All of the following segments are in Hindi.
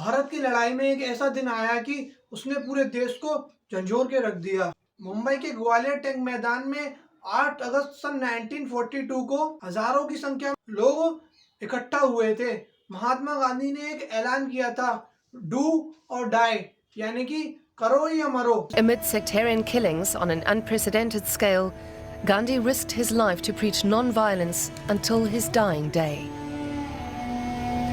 भारत की लड़ाई में एक ऐसा दिन आया कि उसने पूरे देश को झंझोर के रख दिया। मुंबई के ग्वालियर टैंक मैदान में 8 अगस्त सन 1942 को हजारों की संख्या में लोग इकट्ठा हुए थे। महात्मा गांधी ने एक ऐलान किया था, डू और डाई, यानी कि करो या मरो। Amid sectarian killings on an unprecedented scale, Gandhi risked his life to preach non-violence until his dying day.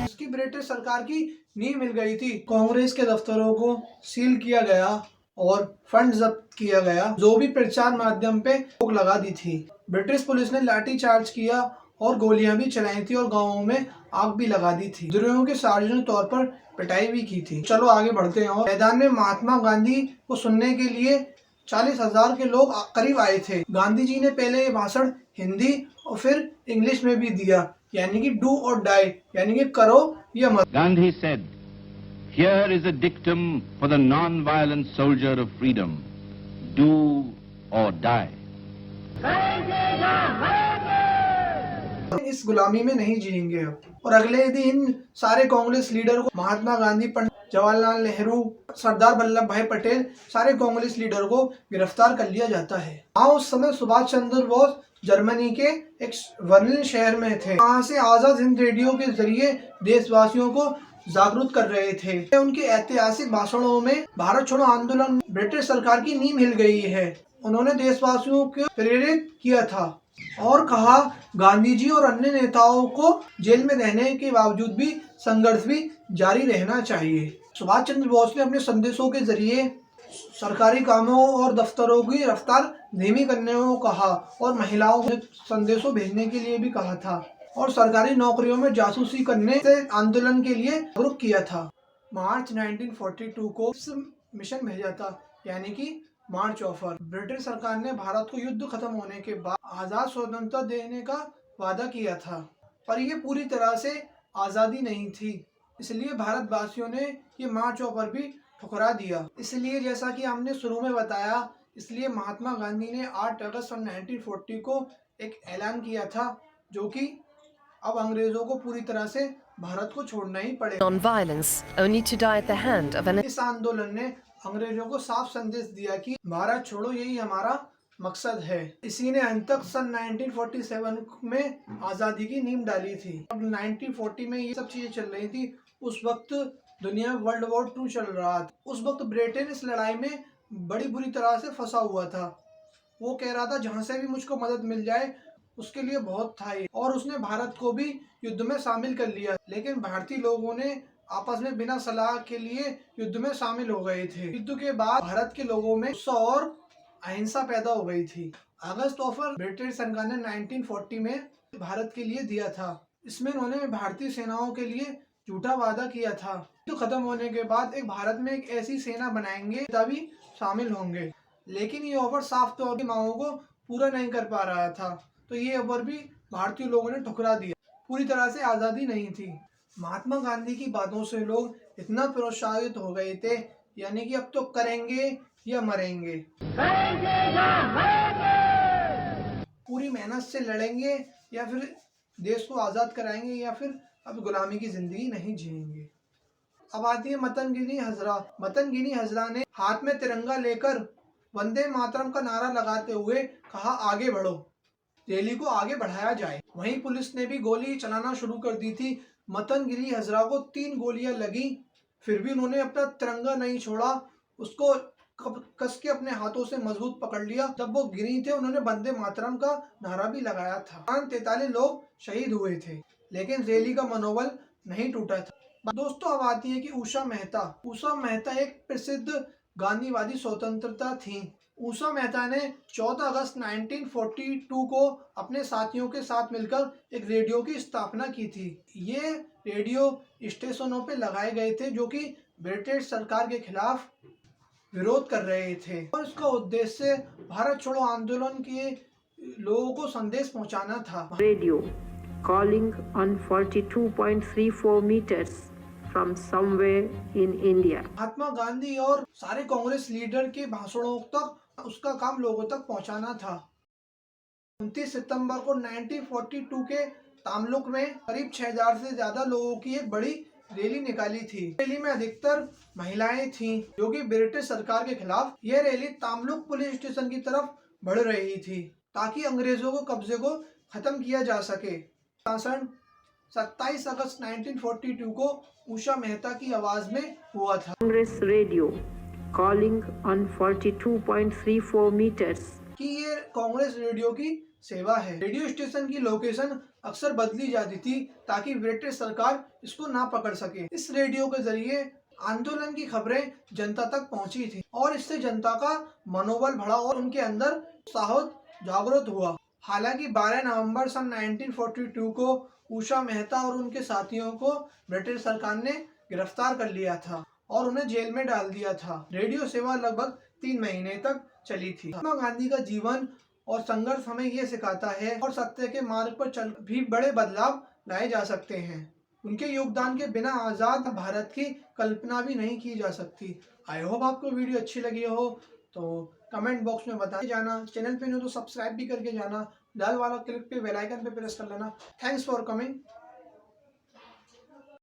उसकी ब्रिटिश सरकार की नींव मिल गई थी। कांग्रेस के दफ्तरों को सील किया गया और फंड जब्त किया गया, जो भी प्रचार माध्यम पे रोक लगा दी थी। ब्रिटिश पुलिस ने लाठी चार्ज किया और गोलियां भी चलाई थी और गांवों में आग भी लगा दी थी। विद्रोहियों के सार्वजनिक तौर पर पिटाई भी की थी। चलो आगे बढ़ते हैं। और मैदान में महात्मा गांधी को सुनने के लिए 40,000 के लोग करीब आए थे। गांधी जी ने पहले ये भाषण हिंदी और फिर इंग्लिश में भी दिया, यानी कि डू और डाई, यानी कि करो या मत। Gandhi said, "Here is a dictum for the non-violent soldier of freedom: do or die." इस गुलामी में नहीं जिएंगे। और अगले दिन सारे कांग्रेस लीडर को, महात्मा गांधी, पंडित जवाहरलाल नेहरू, सरदार वल्लभ भाई पटेल, सारे कांग्रेस लीडर को गिरफ्तार कर लिया जाता है। हाँ, उस समय सुभाष चंद्र बोस जर्मनी के एक बर्लिन शहर में थे। वहाँ से आजाद हिंद रेडियो के जरिए देशवासियों को जागरूक कर रहे थे। उनके ऐतिहासिक भाषणों में भारत छोड़ो आंदोलन ब्रिटिश सरकार की नींव हिल गई है। उन्होंने देशवासियों को प्रेरित किया था और कहा, गांधी जी और अन्य नेताओं को जेल में रहने के बावजूद भी संघर्ष भी जारी रहना चाहिए। सुभाष चंद्र बोस ने अपने संदेशों के जरिए सरकारी कामों और दफ्तरों की रफ्तार धीमी करने को कहा और महिलाओं को संदेशों भेजने के लिए भी कहा था और सरकारी नौकरियों में जासूसी करने से आंदोलन के लिए जागरूक किया था। मार्च 1942 को मिशन भेजा था, यानी कि मार्च ऑफर। ब्रिटिश सरकार ने भारत को युद्ध खत्म होने के बाद आजाद स्वतंत्रता देने का वादा किया था, पर यह पूरी तरह से आजादी नहीं थी। इसलिए भारतवासियों ने ये मार्च ऑफर भी ठुकरा दिया। इसलिए जैसा कि हमने शुरू में बताया, इसलिए महात्मा गांधी ने 8 अगस्त 1940 को एक ऐलान किया था, जो कि अब अंग्रेजों को पूरी तरह से भारत को छोड़ना ही पड़ेगा। Non-violence, only to die at the hand of an... इस आंदोलन ने अंग्रेजों को साफ संदेश दिया कि भारत छोड़ो यही हमारा मकसद है। इसी ने अंत तक सन 1947 में आजादी की नींव डाली थी। अब 1940 में ये सब चीजें चल रही थी। उस वक्त दुनिया में वर्ल्ड वॉर 2 चल रहा था। उस वक्त ब्रिटेन इस लड़ाई में बड़ी बुरी तरह से फंसा हुआ था। वो कह रहा था, जहां से भी मुझको मदद मिल जाए उसके लिए बहुत था ये। और उसने भारत को भी युद्ध में शामिल कर लिया, लेकिन भारतीय लोगों ने आपस में बिना सलाह के लिए युद्ध में शामिल हो गए थे। युद्ध के बाद भारत के लोगों में गुस्सा और अहिंसा पैदा हो गई थी। अगस्त ऑफर ब्रिटिश सरकार ने 1940 में भारत के लिए दिया था। इसमें उन्होंने भारतीय सेनाओं के लिए झूठा वादा किया था, युद्ध खत्म होने के बाद एक भारत में एक ऐसी सेना बनाएंगे तभी शामिल होंगे। लेकिन ये ऑफर साफ तौर पर मांगों को पूरा नहीं कर पा रहा था, तो ये ऑफर भी भारतीय लोगों ने ठुकरा दिया। पूरी तरह से आजादी नहीं थी। महात्मा गांधी की बातों से लोग इतना प्रोत्साहित हो गए थे, यानी कि अब तो करेंगे या मरेंगे, पूरी मेहनत से लड़ेंगे या फिर देश को आजाद कराएंगे या फिर अब गुलामी की जिंदगी नहीं जिएंगे। अब आती है मतंगिनी हजरा। मतंगिनी हजरा ने हाथ में तिरंगा लेकर वंदे मातरम का नारा लगाते हुए कहा, आगे बढ़ो, रैली को आगे बढ़ाया जाए। वहीं पुलिस ने भी गोली चलाना शुरू कर दी थी। मतंगिनी हजरा को 3 गोलियां लगी, फिर भी उन्होंने अपना तिरंगा नहीं छोड़ा। उसको कस के अपने हाथों से मजबूत पकड़ लिया। जब वो गिरी थे, उन्होंने वंदे मातरम का नारा भी लगाया था। 43 लोग शहीद हुए थे, लेकिन रैली का मनोबल नहीं टूटा था। दोस्तों, अब आती है कि उषा मेहता। उषा मेहता एक प्रसिद्ध गांधीवादी स्वतंत्रता थी। उषा मेहता ने 14 अगस्त 1942 को अपने साथियों के साथ मिलकर एक रेडियो की स्थापना की थी। ये रेडियो स्टेशनों पे लगाए गए थे जो कि ब्रिटिश सरकार के खिलाफ विरोध कर रहे थे और इसका उद्देश्य भारत छोड़ो आंदोलन के लोगों को संदेश पहुंचाना था। Radio calling on 42.34 meters from somewhere in India. Mahatma Gandhi और सारे कांग्रेस लीडर के भाषणों तक उसका काम लोगों तक पहुंचाना था। 29 सितंबर को 1942 के तामलुक में करीब 6000 से ज्यादा लोगों की एक बड़ी रैली निकाली थी। रैली में अधिकतर महिलाएं थीं, जो कि ब्रिटिश सरकार के खिलाफ यह रैली तामलुक पुलिस स्टेशन की तरफ बढ़ रही थी, ताकि अंग्रेजों को कब्जे को खत्म किया जा सके। शासन 27 अगस्त 1942 को उषा मेहता की आवाज में हुआ था। Congress radio calling on 42.34 meters कि ये कांग्रेस रेडियो की सेवा है। रेडियो स्टेशन की लोकेशन अक्सर बदली जाती थी ताकि ब्रिटिश सरकार इसको ना पकड़ सके। इस रेडियो के जरिए आंदोलन की खबरें जनता तक पहुंची थी और इससे जनता का मनोबल बढ़ा और उनके अंदर उत्साह जागृत हुआ। हालांकि 12 नवंबर सन 1942 को उषा मेहता और उनके साथियों को ब्रिटिश सरकार ने गिरफ्तार कर लिया था और उन्हें जेल में डाल दिया था। रेडियो सेवा लगभग 3 महीने तक चली थी। महात्मा गांधी का जीवन और संघर्ष हमें ये सिखाता है और सत्य के मार्ग पर चल भी बड़े बदलाव लाए जा सकते हैं। उनके योगदान के बिना आज़ाद भारत की कल्पना भी नहीं की जा सकती। आई होप आपको वीडियो अच्छी लगी हो तो कमेंट बॉक्स में बताए जाना। चैनल पे नहीं हो तो सब्सक्राइब भी करके जाना। लाल वाला क्लिक पे बेल आइकन पे प्रेस कर लेना। Thanks for coming.